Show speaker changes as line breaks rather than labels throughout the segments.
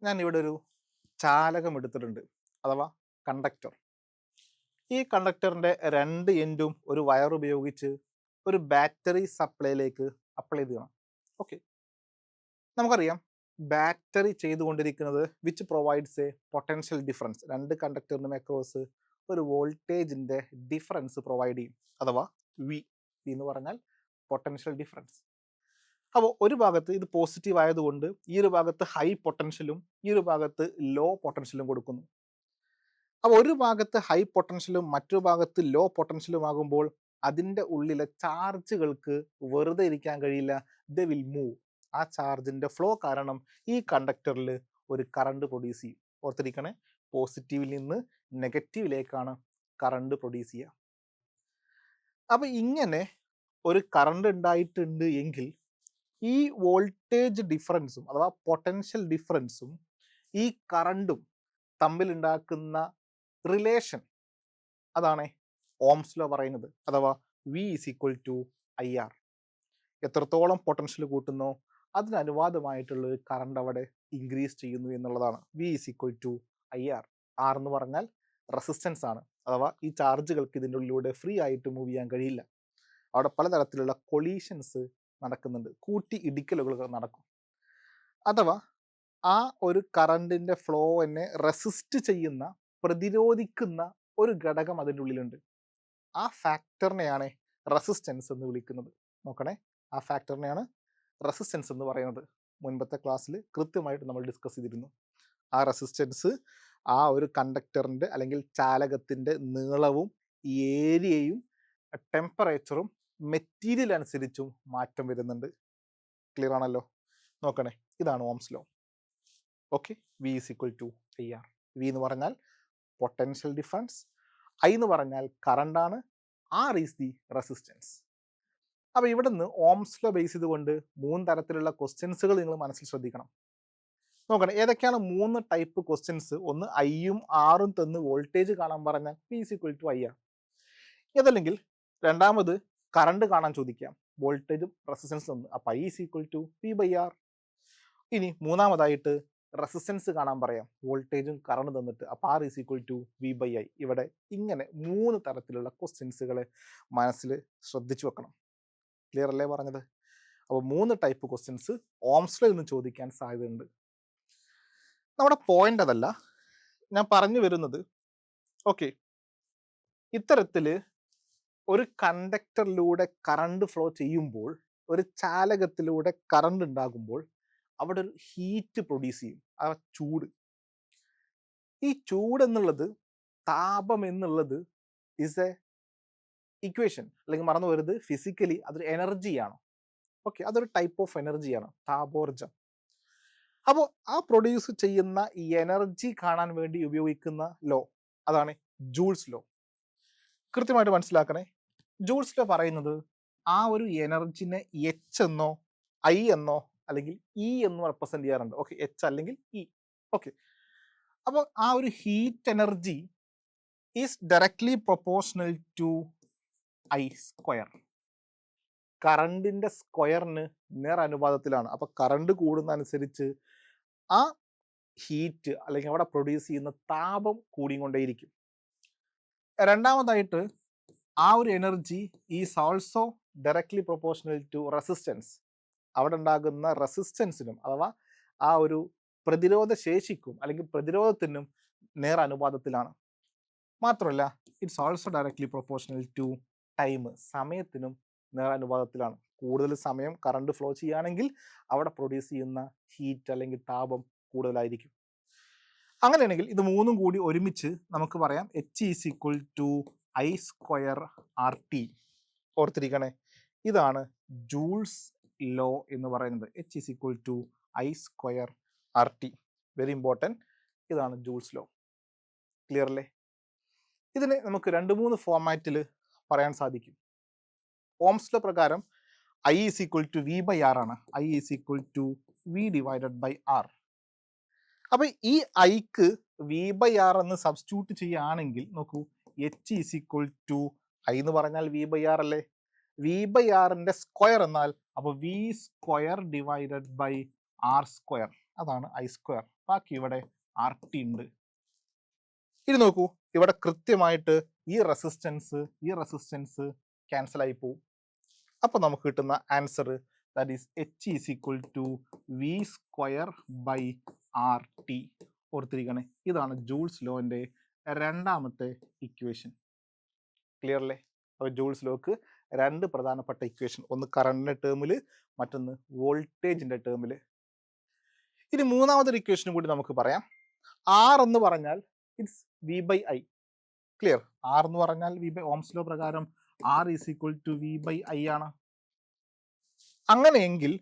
ഞാൻ ഇവിടെ ഒരു ചാലകം എടുത്തിട്ടുണ്ട്, അഥവാ കണ്ടക്ടർ. ഈ കണ്ടക്ടറിൻ്റെ രണ്ട് എൻഡും ഒരു വയർ ഉപയോഗിച്ച് ഒരു ബാറ്ററി സപ്ലൈയിലേക്ക് അപ്ലൈ ചെയ്യണം. ഓക്കെ, നമുക്കറിയാം ബാറ്ററി ചെയ്തുകൊണ്ടിരിക്കുന്നത് which provides A potential difference. രണ്ട് കണ്ടക്ടറിനും അക്രോസ് ഒരു വോൾട്ടേജിൻ്റെ ഡിഫറൻസ് പ്രൊവൈഡ് ചെയ്യും, അഥവാ വി എന്ന് പറഞ്ഞാൽ പൊട്ടൻഷ്യൽ ഡിഫറൻസ്. അപ്പോൾ ഒരു ഭാഗത്ത് ഇത് പോസിറ്റീവ് ആയതുകൊണ്ട് ഈ ഒരു ഭാഗത്ത് ഹൈ പൊട്ടൻഷ്യലും ഈ ഒരു ഭാഗത്ത് ലോ പൊട്ടൻഷ്യലും കൊടുക്കുന്നു. അപ്പോൾ ഒരു ഭാഗത്ത് ഹൈ പൊട്ടൻഷ്യലും മറ്റൊരു ഭാഗത്ത് ലോ പൊട്ടൻഷ്യലും ആകുമ്പോൾ അതിൻ്റെ ഉള്ളിലെ ചാർജുകൾക്ക് വെറുതെ ഇരിക്കാൻ കഴിയില്ല, ദേ വിൽ മൂവ്. ആ ചാർജിൻ്റെ ഫ്ലോ കാരണം ഈ കണ്ടക്ടറിൽ ഒരു കറണ്ട് പ്രൊഡ്യൂസ് ചെയ്യും. ഓർത്തിരിക്കണേ, പോസിറ്റീവിൽ നിന്ന് നെഗറ്റീവിലേക്കാണ് കറണ്ട് പ്രൊഡ്യൂസ് ചെയ്യുക. അപ്പോൾ ഇങ്ങനെ ഒരു കറണ്ട് ഉണ്ടായിട്ടുണ്ട് എങ്കിൽ ഈ വോൾട്ടേജ് ഡിഫറൻസും അഥവാ പൊട്ടൻഷ്യൽ ഡിഫറൻസും ഈ കറണ്ടും തമ്മിലുണ്ടാക്കുന്ന റിലേഷൻ, അതാണ് ഓംസ് ലോ പറയുന്നത്, അഥവാ V is equal to I R. എത്രത്തോളം പൊട്ടൻഷ്യൽ കൂട്ടുന്നോ അതിന് അനുവാദമായിട്ടുള്ള ഒരു കറണ്ട് അവിടെ ഇൻക്രീസ് ചെയ്യുന്നു എന്നുള്ളതാണ് V is equal to I R. R എന്ന് പറഞ്ഞാൽ റെസിസ്റ്റൻസ് ആണ്, അഥവാ ഈ ചാർജുകൾക്ക് ഇതിൻ്റെ ഉള്ളിലൂടെ ഫ്രീ ആയിട്ട് മൂവ് ചെയ്യാൻ കഴിയില്ല. അവിടെ പലതരത്തിലുള്ള കൊളീഷൻസ് നടക്കുന്നുണ്ട്, കൂട്ടി ഇടിക്കലുകൾ നടക്കും. അഥവാ ആ ഒരു കറണ്ടിൻ്റെ ഫ്ലോനെ റെസിസ്റ്റ് ചെയ്യുന്ന, പ്രതിരോധിക്കുന്ന ഒരു ഘടകം അതിൻ്റെ ഉള്ളിലുണ്ട്. ആ ഫാക്ടറിനെയാണ് റെസിസ്റ്റൻസ് എന്ന് വിളിക്കുന്നത്. നോക്കണേ, ആ ഫാക്ടറിനെയാണ് റെസിസ്റ്റൻസ് എന്ന് പറയുന്നത്. മുൻപത്തെ ക്ലാസ്സിൽ കൃത്യമായിട്ട് നമ്മൾ ഡിസ്കസ് ചെയ്തിരുന്നു. ആ റെസിസ്റ്റൻസ് ആ ഒരു കണ്ടക്ടറിൻ്റെ അല്ലെങ്കിൽ ചാലകത്തിൻ്റെ നീളവും ഏരിയയും ടെമ്പറേച്ചറും മെറ്റീരിയൽ അനുസരിച്ചും മാറ്റം വരുന്നുണ്ട്. ക്ലിയർ ആണല്ലോ? നോക്കണേ, ഇതാണ് Ohm's law. Okay, V is equal to I R. V എന്ന് പറഞ്ഞാൽ പൊട്ടൻഷ്യൽ ഡിഫറൻസ്, ഐ എന്ന് പറഞ്ഞാൽ കറണ്ടാണ്, ആർ ഈസ് ദി റെസിസ്റ്റൻസ്. അപ്പോൾ ഇവിടെ നിന്ന് ഓംസ് ലോ ബേസ് ചെയ്തുകൊണ്ട് 3 തരത്തിലുള്ള ക്വസ്റ്റ്യൻസുകൾ നിങ്ങൾ മനസ്സിൽ ശ്രദ്ധിക്കണം. നോക്കണം, ഏതൊക്കെയാണ് 3 ടൈപ്പ് ക്വസ്റ്റ്യൻസ്. ഒന്ന് ഐയും ആറും തന്ന് വോൾട്ടേജ് കാണാൻ പറഞ്ഞാൽ V is equal to I R. അതല്ലെങ്കിൽ രണ്ടാമത് കറണ്ട് കാണാൻ ചോദിക്കാം, വോൾട്ടേജും റെസിസ്റ്റൻസ് തന്നു, അപ്പോൾ I is equal to V by R. ഇനി മൂന്നാമതായിട്ട് റെസിസ്റ്റൻസ് കാണാൻ പറയാം, വോൾട്ടേജും കറണ്ട് തന്നിട്ട്, അപ്പോൾ R is equal to V by I. ഇവിടെ ഇങ്ങനെ 3 തരത്തിലുള്ള ക്വസ്റ്റ്യൻസുകളെ മനസ്സിൽ ശ്രദ്ധിച്ചു വെക്കണം. ക്ലിയർ അല്ലേ പറഞ്ഞത്? അപ്പോൾ 3 ടൈപ്പ് ക്വസ്റ്റ്യൻസ് ഓംസ് ലോയിൽ നിന്ന് ചോദിക്കാൻ സാധ്യതയുണ്ട്. നമ്മുടെ പോയിന്റ് അതല്ല, ഞാൻ പറഞ്ഞു വരുന്നത്, ഓക്കെ, ഇത്തരത്തിൽ ഒരു കണ്ടക്ടറിലൂടെ കറണ്ട് ഫ്ലോ ചെയ്യുമ്പോൾ, ഒരു ചാലകത്തിലൂടെ കറണ്ട് ഉണ്ടാകുമ്പോൾ അവിടെ ഒരു ഹീറ്റ് പ്രൊഡ്യൂസ് ചെയ്യും, ആ ചൂട്. ഈ ചൂട് എന്നുള്ളത്, താപം എന്നുള്ളത് ഇസ് എ ഇക്വേഷൻ, അല്ലെങ്കിൽ മറന്നു വരുന്നത് ഫിസിക്കലി അതൊരു എനർജിയാണ്. ഓക്കെ, അതൊരു ടൈപ്പ് ഓഫ് എനർജിയാണ്, താപോർജം. അപ്പോൾ ആ പ്രൊഡ്യൂസ് ചെയ്യുന്ന ഈ എനർജി കാണാൻ വേണ്ടി ഉപയോഗിക്കുന്ന ലോ, അതാണ് ജൂൾസ് ലോ. കൃത്യമായിട്ട് മനസ്സിലാക്കണേ, ജൂൾസ് ലോ പറയുന്നത് ആ ഒരു എനർജിനെ എച്ച് എന്നോ ഐ എന്നോ അല്ലെങ്കിൽ ഇ എന്നോ റെപ്രസെന്റ് ചെയ്യാറുണ്ട്. ഓക്കെ, എച്ച് അല്ലെങ്കിൽ ഇ. ഓക്കെ, അപ്പോൾ ആ ഒരു heat energy is directly proportional to I square. കറണ്ടിന്റെ സ്ക്വയറിന് നേർ അനുപാതത്തിലാണ്. അപ്പോൾ കറണ്ട് കൂടുന്ന അനുസരിച്ച് ആ ഹീറ്റ് അല്ലെങ്കിൽ അവിടെ പ്രൊഡ്യൂസ് ചെയ്യുന്ന താപം കൂടിക്കൊണ്ടേയിരിക്കും. രണ്ടാമതായിട്ട് ആ ഒരു energy is also directly proportional to resistance. അവിടെ ഉണ്ടാകുന്ന റെസിസ്റ്റൻസിനും അഥവാ ആ ഒരു പ്രതിരോധ ശേഷിക്കും അല്ലെങ്കിൽ പ്രതിരോധത്തിനും നേർ അനുപാതത്തിലാണ്. മാത്രമല്ല it's also directly proportional to time. സമയത്തിനും നേർ അനുപാതത്തിലാണ്. കൂടുതൽ സമയം കറണ്ട് ഫ്ലോ ചെയ്യുകയാണെങ്കിൽ അവിടെ പ്രൊഡ്യൂസ് ചെയ്യുന്ന ഹീറ്റ് അല്ലെങ്കിൽ താപം കൂടുതലായിരിക്കും. അങ്ങനെയാണെങ്കിൽ ഇത് മൂന്നും കൂടി ഒരുമിച്ച് നമുക്ക് പറയാം H is equal to I square R T. ഓർത്തിരിക്കണേ, ഇതാണ് ജൂൾസ് ലോ എന്ന് പറയുന്നത്. H is equal to I square R T. Very important, ഇതാണ് ജൂൾസ് ലോ. ക്ലിയർ അല്ലേ? ഇതിനെ നമുക്ക് 2-3 ഫോർമാറ്റിൽ പറയാൻ സാധിക്കും. ഓംസ് ലോ പ്രകാരം I is equal to V by R ആണ്. I is equal to V divided by R. അപ്പം ഈ ഐക്ക് വി ബൈ ആർ എന്ന് സബ്സ്റ്റിറ്റ്യൂട്ട് ചെയ്യുകയാണെങ്കിൽ നോക്കൂ, H is equal to I എന്ന് പറഞ്ഞാൽ വി ബൈ ആർ അല്ലേ. വി ബൈ ആറിൻ്റെ സ്ക്വയർ എന്നാൽ അപ്പോൾ V square divided by R square. അതാണ് ഐ സ്ക്വയർ. ബാക്കി ഇവിടെ ആർ ടി ഉണ്ട്. ഇനി നോക്കൂ, ഇവിടെ കൃത്യമായിട്ട് ഈ റെസിസ്റ്റൻസ് ക്യാൻസൽ ആയി പോവും. അപ്പോൾ നമുക്ക് കിട്ടുന്ന answer that is H is equal to V square by R T. ഓർത്തിരിക്കണേ, ഇതാണ് ജൂൾസ് ലോന്റെ രണ്ടാമത്തെ ഇക്വേഷൻ. ക്ലിയർ അല്ലേ? അപ്പോൾ ജൂൾസ് ലോക്ക് രണ്ട് പ്രധാനപ്പെട്ട ഇക്വേഷൻ, ഒന്ന് കറണ്ടിന്റെ ടേമിൽ, മറ്റൊന്ന് വോൾട്ടേജിന്റെ ടേമിൽ. ഇനി മൂന്നാമതൊരു ഇക്വേഷനും കൂടി നമുക്ക് പറയാം. ആർ എന്ന് പറഞ്ഞാൽ it's V by I. Clear? R എന്ന് പറഞ്ഞാൽ വി ബൈ ഓംസ് ലോ പ്രകാരം R is equal to V by I ആണ്. അങ്ങനെയെങ്കിൽ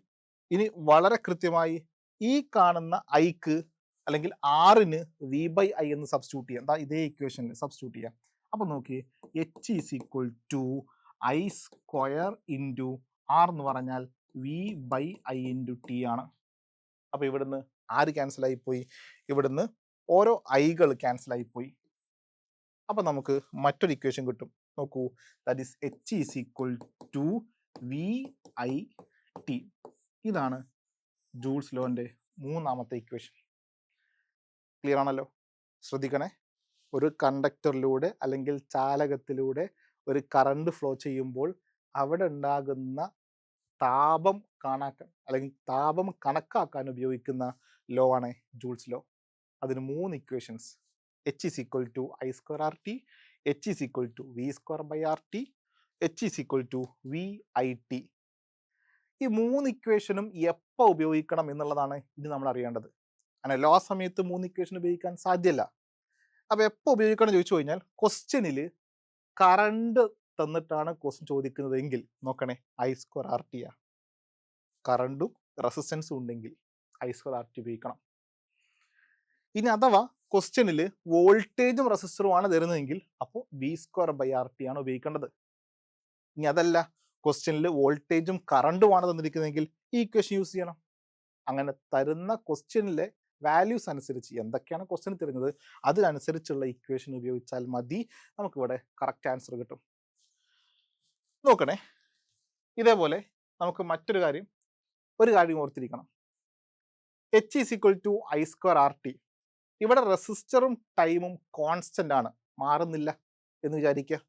ഇനി വളരെ കൃത്യമായി ഈ കാണുന്ന ഐക്ക് അല്ലെങ്കിൽ ആറിന് വി ബൈ ഐ എന്ന് സബ്സ്റ്റിറ്റ്യൂട്ട് ചെയ്യാം. എന്താ ഇതേ ഇക്വേഷനിൽ സബ്സ്റ്റിറ്റ്യൂട്ട് ചെയ്യാം. അപ്പം നോക്കി, H is equal to I square into R എന്ന് പറഞ്ഞാൽ V by I into T ആണ്. അപ്പോൾ ഇവിടുന്ന് ആര് ക്യാൻസൽ ആയിപ്പോയി? ഇവിടുന്ന് ഓരോ ഐകൾ ക്യാൻസൽ ആയിപ്പോയി. അപ്പം നമുക്ക് മറ്റൊരു ഇക്വേഷൻ കിട്ടും. നോക്കൂ, that is H is equal to V I T. ഇതാണ് ജൂൾസ് ലോന്റെ മൂന്നാമത്തെ ഇക്വേഷൻ. ക്ലിയർ ആണല്ലോ? ശ്രദ്ധിക്കണേ, ഒരു കണ്ടക്ടറിലൂടെ അല്ലെങ്കിൽ ചാലകത്തിലൂടെ ഒരു കറണ്ട് ഫ്ലോ ചെയ്യുമ്പോൾ അവിടെ ഉണ്ടാകുന്ന താപം കാണാക്കാൻ അല്ലെങ്കിൽ താപം കണക്കാക്കാൻ ഉപയോഗിക്കുന്ന ലോ ആണ് ജൂൾസ് ലോ. അതിന് മൂന്ന് equations: H is equal to I square R T, H is equal to V square by R T, H is equal to V I T. ഈ മൂന്ന് ഇക്വേഷനും എപ്പോൾ ഉപയോഗിക്കണം എന്നുള്ളതാണ് ഇനി നമ്മൾ അറിയേണ്ടത്. അങ്ങനെ എല്ലാ സമയത്തും മൂന്ന് ഇക്വേഷൻ ഉപയോഗിക്കാൻ സാധ്യമല്ല. അപ്പോൾ എപ്പോൾ ഉപയോഗിക്കണം എന്ന് ചോദിച്ചു കഴിഞ്ഞാൽ, ക്വസ്റ്റ്യനിൽ കറണ്ട് തന്നിട്ടാണ് ക്വസ്റ്റ്യൻ ചോദിക്കുന്നതെങ്കിൽ നോക്കണേ, ഐ സ്ക്വയർ ആർ ടി ആ. കറണ്ടും റെസിസ്റ്റൻസും ഉണ്ടെങ്കിൽ ഐ സ്ക്വയർ ആർ ടി ഉപയോഗിക്കണം. ഇനി അഥവാ ക്വസ്റ്റ്യനിൽ വോൾട്ടേജും റെസിസ്റ്ററുമാണ് തരുന്നതെങ്കിൽ അപ്പോൾ V square by R T ആണ് ഉപയോഗിക്കേണ്ടത്. ഇനി അതല്ല, ക്വസ്റ്റ്യനിൽ വോൾട്ടേജും കറണ്ടുമാണ് തന്നിരിക്കുന്നതെങ്കിൽ ഈ ഇക്വേഷൻ യൂസ് ചെയ്യണം. അങ്ങനെ തരുന്ന ക്വസ്റ്റ്യനിലെ വാല്യൂസ് അനുസരിച്ച്, എന്തൊക്കെയാണ് ക്വസ്റ്റ്യൻ തരുന്നത് അതിനനുസരിച്ചുള്ള ഇക്വേഷൻ ഉപയോഗിച്ചാൽ മതി, നമുക്കിവിടെ കറക്റ്റ് ആൻസർ കിട്ടും. നോക്കണേ, ഇതേപോലെ നമുക്ക് മറ്റൊരു കാര്യം ഓർത്തിരിക്കണം. H is equal to I square R T. ഇവിടെ റെസിസ്റ്ററും ടൈമും കോൺസ്റ്റന്റ് ആണ്, മാറുന്നില്ല എന്ന് വിചാരിക്കുക.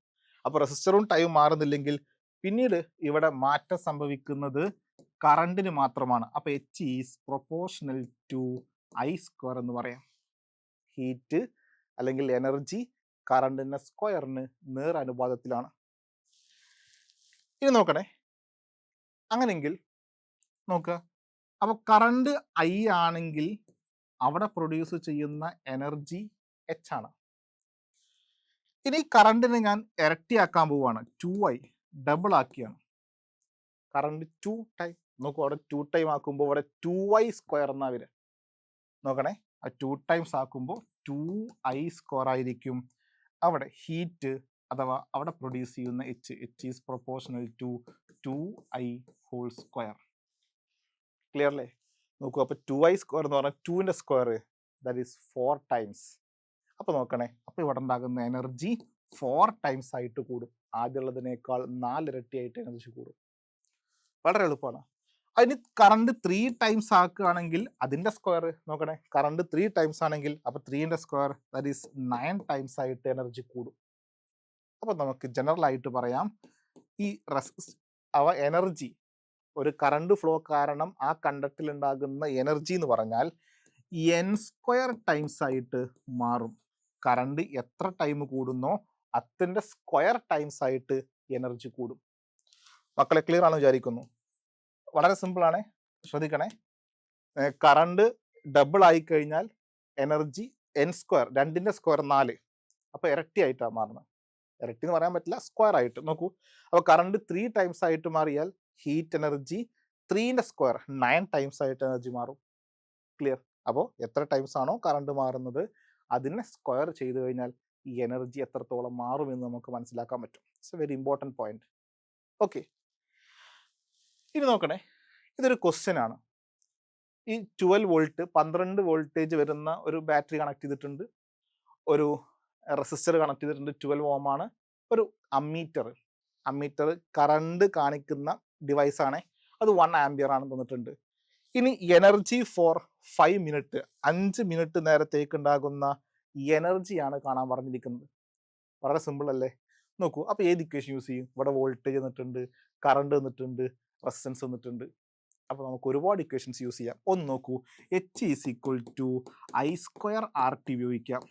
അപ്പോൾ റെസിസ്റ്ററും ടൈമും മാറുന്നില്ലെങ്കിൽ പിന്നീട് ഇവിടെ മാറ്റം സംഭവിക്കുന്നത് കറണ്ടിന് മാത്രമാണ്. അപ്പോൾ H is proportional to I square എന്ന് പറയാം. ഹീറ്റ് അല്ലെങ്കിൽ എനർജി കറണ്ടിന്റെ സ്ക്വയറിന് നേർ അനുപാതത്തിലാണ്. ഇനി നോക്കണേ, അങ്ങനെയെങ്കിൽ നോക്കുക, അപ്പോൾ കറണ്ട് ഐ ആണെങ്കിൽ അവിടെ പ്രൊഡ്യൂസ് ചെയ്യുന്ന എനർജി എച്ച് ആണ്. ഇനി കറണ്ടിനെ ഞാൻ ഇരട്ടിയാക്കാൻ പോവുകയാണ്, 2i ഡബിൾ ആക്കിയാണ്. കറണ്ട് 2 ടൈം, നോക്കൂ അവിടെ 2 ടൈം ആക്കുമ്പോൾ ഇവിടെ 2i സ്ക്വയർ എന്നാ വരിക. നോക്കണേ, ആ 2 ടൈംസ് ആക്കുമ്പോൾ 2i സ്ക്വയർ ആയിരിക്കും. അവിടെ ഹീറ്റ് അഥവാ അവിടെ പ്രൊഡ്യൂസ് ചെയ്യുന്ന H is proportional to 2i whole square. Clear അല്ലേ? നോക്കൂ, അപ്പോൾ 2i സ്ക്വയർ എന്ന് പറഞ്ഞാൽ 2ന്റെ സ്ക്വയർ, ദാറ്റ് ഈസ് 4 ടൈംസ്. അപ്പോൾ നോക്കണേ, അപ്പോൾ ഇവിടെ ഉണ്ടാകുന്ന എനർജി 4 ടൈംസ് ആയിട്ട് കൂടും. ആദ്യമുള്ളതിനേക്കാൾ 4 ഇരട്ടിയായിട്ട് എനർജി കൂടും. വളരെ എളുപ്പമാണ്. അതിന് കറണ്ട് 3 ടൈംസ് ആക്കുകയാണെങ്കിൽ അതിൻ്റെ സ്ക്വയർ നോക്കണേ, കറണ്ട് 3 ടൈംസ് ആണെങ്കിൽ അപ്പോൾ 3ന്റെ സ്ക്വയർ, ദാറ്റ് ഈസ് 9 ടൈംസ് ആയിട്ട് എനർജി കൂടും. അപ്പോൾ നമുക്ക് ജനറൽ ആയിട്ട് പറയാം, ഈ എനർജി, ഒരു കറണ്ട് ഫ്ലോ കാരണം ആ കണ്ടക്ടറിൽ ഉണ്ടാകുന്ന എനർജി എന്ന് പറഞ്ഞാൽ എൻ സ്ക്വയർ ടൈംസ് ആയിട്ട് മാറും. കറണ്ട് എത്ര ടൈം കൂടുന്നോ അതിൻ്റെ സ്ക്വയർ ടൈംസ് ആയിട്ട് എനർജി കൂടും. മക്കളെ ക്ലിയർ ആണെന്ന് വിചാരിക്കുന്നു. വളരെ സിമ്പിളാണ്, ശ്രദ്ധിക്കണേ. കറണ്ട് ഡബിൾ ആയി കഴിഞ്ഞാൽ എനർജി എൻ സ്ക്വയർ, 2ന്റെ സ്ക്വയർ 4, അപ്പോൾ ഇരട്ടി ആയിട്ടാണ് മാറുന്നത്. ഇരട്ടി എന്ന് പറയാൻ പറ്റില്ല, സ്ക്വയർ ആയിട്ട്. നോക്കൂ, അപ്പോൾ കറണ്ട് 3 ടൈംസ് ആയിട്ട് മാറിയാൽ ഹീറ്റ് എനർജി 3ന്റെ സ്ക്വയർ 9 ടൈംസ് ആയിട്ട് എനർജി മാറും. ക്ലിയർ? അപ്പോൾ എത്ര ടൈംസ് ആണോ കറണ്ട് മാറുന്നത് അതിനെ സ്ക്വയർ ചെയ്ത് കഴിഞ്ഞാൽ ഈ എനർജി എത്രത്തോളം മാറുമെന്ന് നമുക്ക് മനസ്സിലാക്കാൻ പറ്റും. It's A very important point. Okay, ഇനി നോക്കണേ, ഇതൊരു ക്വസ്റ്റ്യൻ ആണ്. ഈ 12 വോൾട്ട് 12 വോൾട്ടേജ് വരുന്ന ഒരു ബാറ്ററി കണക്ട് ചെയ്തിട്ടുണ്ട്, ഒരു റെസിസ്റ്റർ കണക്ട് ചെയ്തിട്ടുണ്ട്, 12 ഓം ആണ്. ഒരു അമ്മീറ്റർ കറണ്ട് കാണിക്കുന്ന ഡിവൈസ് ആണ്, അത് 1 ആംപിയർ ആണ് തന്നിട്ടുണ്ട്. ഇനി എനർജി ഫോർ 5 മിനിറ്റ്, 5 മിനിറ്റ് നേരത്തേക്ക് ഉണ്ടാകുന്ന എനർജിയാണ് കാണാൻ പറഞ്ഞിരിക്കുന്നത്. വളരെ സിമ്പിൾ അല്ലേ? നോക്കൂ, അപ്പോൾ ഏത് ഇക്വേഷൻ യൂസ് ചെയ്യും? ഇവിടെ വോൾട്ടേജ് തന്നിട്ടുണ്ട്, കറണ്ട് തന്നിട്ടുണ്ട്, റെസിസ്റ്റൻസ് തന്നിട്ടുണ്ട്. അപ്പോൾ നമുക്ക് ഒരുപാട് ഇക്വേഷൻസ് യൂസ് ചെയ്യാം. ഒന്ന് നോക്കൂ, H=I²RT ഉപയോഗിക്കാം.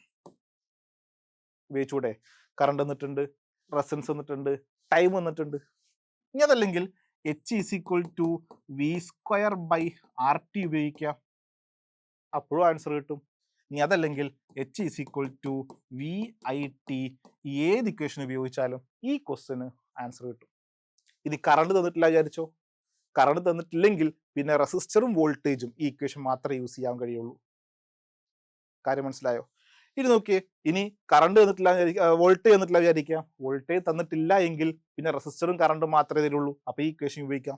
ഉപയോഗിച്ചൂടെ? കറണ്ട് തന്നിട്ടുണ്ട്, റെസിസ്റ്റൻസ് തന്നിട്ടുണ്ട്, ടൈം തന്നിട്ടുണ്ട്. ഇനി അതല്ലെങ്കിൽ H=V²/RT ഉപയോഗിക്കാം. അപ്പോഴും ആൻസർ കിട്ടും. ഇനി അതല്ലെങ്കിൽ H=VIT, ഏത് ഇക്വേഷൻ ഉപയോഗിച്ചാലും ഈ ക്വസ്റ്റിന് ആൻസർ കിട്ടും. ഇനി കറണ്ട് തന്നിട്ടില്ല വിചാരിച്ചോ, കറണ്ട് തന്നിട്ടില്ലെങ്കിൽ പിന്നെ റെസിസ്റ്ററും വോൾട്ടേജും ഈ ഇക്വേഷൻ മാത്രമേ യൂസ് ചെയ്യാൻ കഴിയുള്ളൂ. കാര്യം മനസ്സിലായോ? ഇനി നോക്കിയേ, ഇനി കറണ്ട് തന്നിട്ടില്ല, വോൾട്ടേജ് തന്നിട്ടില്ല വിചാരിക്കാം. വോൾട്ടേജ് തന്നിട്ടില്ല എങ്കിൽ പിന്നെ റെസിസ്റ്ററും കറണ്ടും മാത്രമേ തരുള്ളൂ. അപ്പോൾ ഈ ഇക്വേഷൻ ഉപയോഗിക്കാം.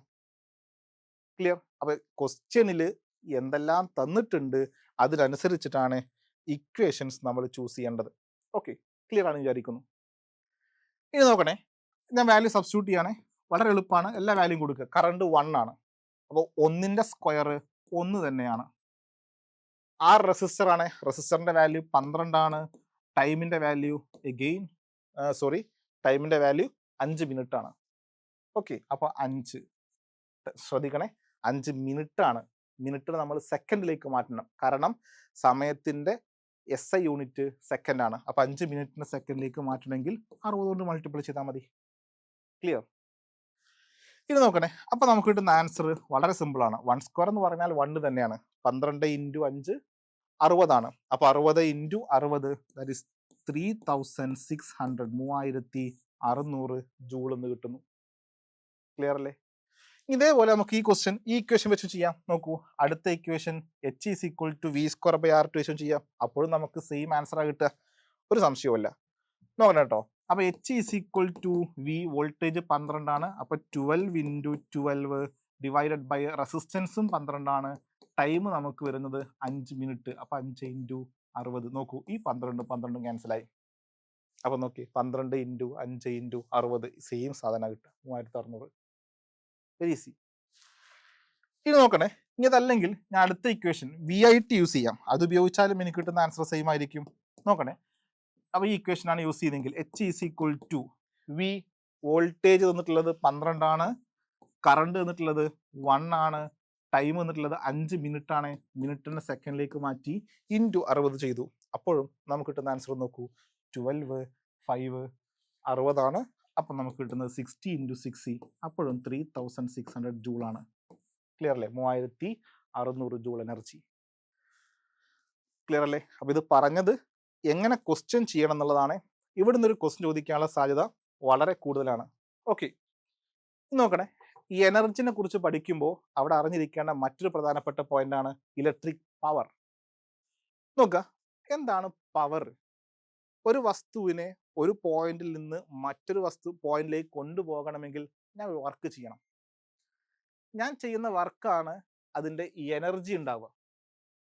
ക്ലിയർ? അപ്പോൾ ക്വസ്റ്റ്യനിൽ എന്തെല്ലാം തന്നിട്ടുണ്ട് അതിനനുസരിച്ചിട്ടാണ് ഇക്വേഷൻസ് നമ്മൾ ചൂസ് ചെയ്യേണ്ടത്. ഓക്കെ, ക്ലിയർ ആണ് വിചാരിക്കുന്നു. ഇനി നോക്കണേ, ഞാൻ വാല്യൂ സബ്സ്റ്റിറ്റ്യൂട്ട് ചെയ്യണേ. വളരെ എളുപ്പമാണ്, എല്ലാ വാല്യൂയും കൊടുക്കുക. കറണ്ട് 1 ആണ്, അപ്പോൾ 1ന്റെ സ്ക്വയർ 1 തന്നെയാണ്. R റെസിസ്റ്റർ ആണ്, റെസിസ്റ്ററിന്റെ വാല്യൂ 12 ആണ്. ടൈമിന്റെ വാല്യൂ ടൈമിന്റെ വാല്യൂ 5 മിനിറ്റ് ആണ്. ഓക്കെ, അപ്പോൾ 5 ശ്രദ്ധിക്കണേ, 5 മിനിറ്റ് ആണ്. മിനിറ്റിന് നമ്മൾ സെക്കൻഡിലേക്ക് മാറ്റണം, കാരണം സമയത്തിന്റെ SI യൂണിറ്റ് സെക്കൻഡ് ആണ്. അപ്പോൾ 5 മിനിറ്റിന് സെക്കൻഡിലേക്ക് മാറ്റണമെങ്കിൽ 60 കൊണ്ട് മൾട്ടിപ്ലൈ ചെയ്താൽ മതി. ക്ലിയർ? ഇത് നോക്കണേ, അപ്പോൾ നമുക്ക് കിട്ടുന്ന ആൻസർ വളരെ സിമ്പിൾ ആണ്. 1² എന്ന് പറഞ്ഞാൽ 1 തന്നെയാണ്. 12 × 5 60 ആണ്. അപ്പോൾ 60 × 60 ദാറ്റ് ഈസ് 3600, 3600 ജൂൾ എന്ന് കിട്ടുന്നു. ക്ലിയർ അല്ലേ? ഇതേപോലെ നമുക്ക് ഈ ഇക്വേഷൻ വെച്ച് ചെയ്യാം. നോക്കൂ, അടുത്ത ഇക്വേഷൻ H=V²/R2 ചെയ്യാം. അപ്പോഴും നമുക്ക് സെയിം ആൻസറാ കിട്ടുക, ഒരു സംശയവുമില്ല. നോക്കണം കേട്ടോ. അപ്പോൾ H=V, വോൾട്ടേജ് 12 ആണ്. അപ്പോൾ 12 × 12 ഡിവൈഡഡ് ബൈ റെസിസ്റ്റൻസും 12 ആണ്. ടൈം നമുക്ക് വരുന്നത് 5 മിനിറ്റ്. അപ്പോൾ 5 × 60. നോക്കൂ, ഈ 12 ക്യാൻസലായി. അപ്പോൾ നോക്കി, 12 × 5 × 60 സെയിം സാധനം കിട്ടുക, 3600. Very easy. ഇനി നോക്കണേ, ഇനി അതല്ലെങ്കിൽ ഞാൻ അടുത്ത ഇക്വേഷൻ VIT യൂസ് ചെയ്യാം. അത് ഉപയോഗിച്ചാലും എനിക്ക് കിട്ടുന്ന ആൻസർ സെയിം ആയിരിക്കും. നോക്കണേ, അപ്പോൾ ഈ ഇക്വേഷൻ ആണ് യൂസ് ചെയ്തെങ്കിൽ H=V, വോൾട്ടേജ് തന്നിട്ടുള്ളത് 12 ആണ്, കറണ്ട് തന്നിട്ടുള്ളത് 1 ആണ്, ടൈം തന്നിട്ടുള്ളത് 5 മിനിറ്റ് ആണ്. മിനിറ്റിനെ സെക്കൻഡിലേക്ക് മാറ്റി × 60 ചെയ്തു. അപ്പോഴും നമുക്ക് കിട്ടുന്ന ആൻസർ നോക്കൂ, 12, 5, 60 ആണ്. അപ്പം നമുക്ക് കിട്ടുന്നത് 60 × 60, അപ്പോഴും 3600 ജൂൾ ആണ്. ക്ലിയർ അല്ലേ? 3600 ജൂൾ എനർജി. ക്ലിയർ അല്ലേ? അപ്പോൾ ഇത് പറഞ്ഞത് എങ്ങനെ ക്വസ്റ്റ്യൻ ചെയ്യണം എന്നുള്ളതാണ്. ഇവിടുന്ന് ഒരു ക്വസ്റ്റ്യൻ ചോദിക്കാനുള്ള സാധ്യത വളരെ കൂടുതലാണ്. ഓക്കെ, നോക്കണേ, ഈ എനർജിനെ കുറിച്ച് പഠിക്കുമ്പോൾ അവിടെ അറിഞ്ഞിരിക്കേണ്ട മറ്റൊരു പ്രധാനപ്പെട്ട പോയിന്റാണ് ഇലക്ട്രിക് പവർ. നോക്കുക, എന്താണ് പവർ? ഒരു വസ്തുവിനെ ഒരു പോയിന്റിൽ നിന്ന് മറ്റൊരു പോയിന്റിലേക്ക് കൊണ്ടുപോകണമെങ്കിൽ ഞാൻ ഒരു വർക്ക് ചെയ്യണം. ഞാൻ ചെയ്യുന്ന വർക്കാണ് അതിൻ്റെ എനർജി ഉണ്ടാവുക.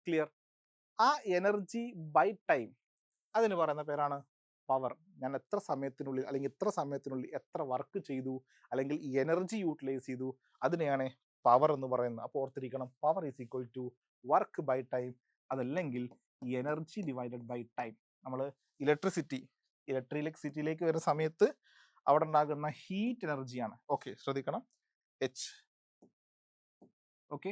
ക്ലിയർ? ആ എനർജി ബൈ ടൈം, അതിന് പറയുന്ന പേരാണ് പവർ. ഞാൻ എത്ര സമയത്തിനുള്ളിൽ അല്ലെങ്കിൽ ഇത്ര സമയത്തിനുള്ളിൽ എത്ര വർക്ക് ചെയ്തു അല്ലെങ്കിൽ എനർജി യൂട്ടിലൈസ് ചെയ്തു, അതിനെയാണ് പവർ എന്ന് പറയുന്നത്. അപ്പോൾ ഓർത്തിരിക്കണം, പവർ = വർക്ക് ബൈ ടൈം, അതല്ലെങ്കിൽ എനർജി ഡിവൈഡഡ് ബൈ ടൈം. നമ്മൾ ഇലക്ട്രിസിറ്റിയിലേക്ക് വരുന്ന സമയത്ത് അവിടെ ഉണ്ടാകുന്ന ഹീറ്റ് എനർജിയാണ്. ഓക്കെ, ശ്രദ്ധിക്കണം, H. ഓക്കെ,